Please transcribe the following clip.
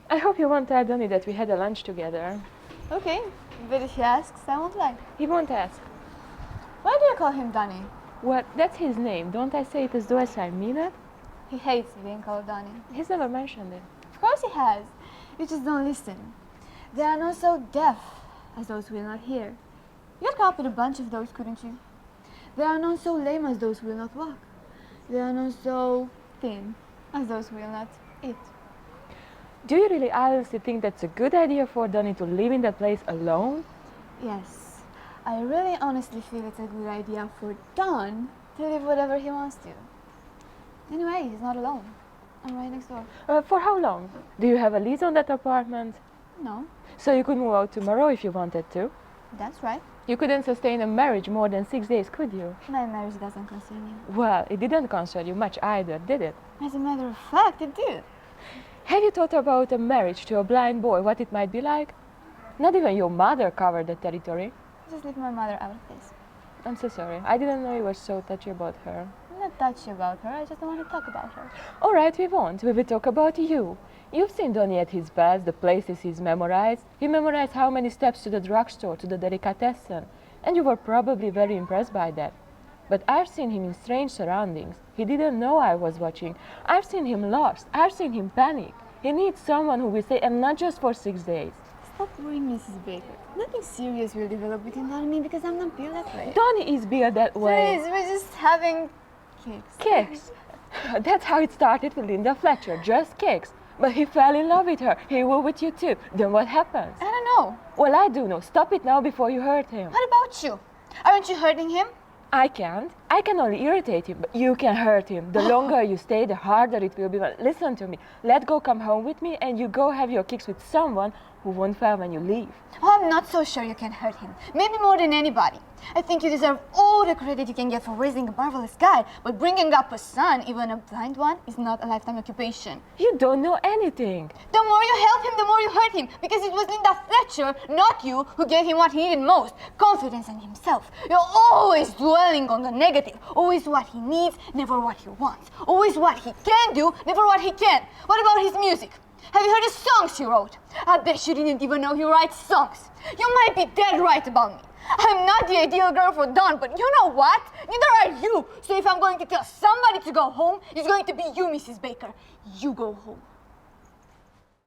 I hope you won't tell Donny that we had a lunch together. Okay, but if he asks, I won't lie. He won't ask. Why do you call him Donny? What? That's his name. Don't I say it as though as I mean it? He hates being called Donny. He's never mentioned it. Of course he has. You just don't listen. There are no so deaf as those who will not hear. You'd copy a bunch of those, couldn't you? There are none so lame as those who will not walk. There are none so thin as those who will not eat. Do you really honestly think that's a good idea for Donny to live in that place alone? Yes, I really honestly feel it's a good idea for Don to live whatever he wants to. Anyway, he's not alone. I'm right next door. For how long? Do you have a lease on that apartment? No, So you could move out tomorrow if you wanted to. that's right. You couldn't sustain a marriage more than 6 days, could you? My marriage doesn't concern you. Well, it didn't concern you much either, did it? As a matter of fact, it did. Have you thought about a marriage to a blind boy, what it might be like? Not even your mother covered the territory. Just leave my mother out of this. I'm so sorry. I didn't know you were so touchy about her. I'm not touchy about her, I just don't want to talk about her. All right, we won't. We will talk about you. You've seen Donny at his best, the places he's memorized. He memorized how many steps to the drugstore, to the delicatessen. And you were probably very impressed by that. But I've seen him in strange surroundings. He didn't know I was watching. I've seen him lost. I've seen him panic. He needs someone who will stay, and not just for 6 days. Stop worrying, Mrs. Baker. Nothing serious will develop between Don and me because I'm not built that way. Donny is built that way. Please, we're just having cakes. Kicks. That's how it started with Linda Fletcher, just kicks. But he fell in love with her. He will with you too. Then what happens? I don't know. Well, I do know. Stop it now before you hurt him. What about you? Aren't you hurting him? I can't. I can only irritate him, but you can hurt him. The longer you stay, the harder it will be. But listen to me. Let go come home with me, and you go have your kicks with someone who won't fail when you leave. Oh, I'm not so sure you can hurt him. Maybe more than anybody. I think you deserve all the credit you can get for raising a marvelous guy, but bringing up a son, even a blind one, is not a lifetime occupation. You don't know anything. The more you help him, the more you hurt him, because it was Linda Fletcher, not you, who gave him what he needed most, confidence in himself. You're always dwelling on the negative, always what he needs, never what he wants, always what he can do, never what he can't. What about his music? Have you heard the songs he wrote? I bet you didn't even know he writes songs. You might be dead right about me. I'm not the ideal girl for Don, but you know what? Neither are you. So if I'm going to tell somebody to go home, it's going to be you, Mrs. Baker. You go home.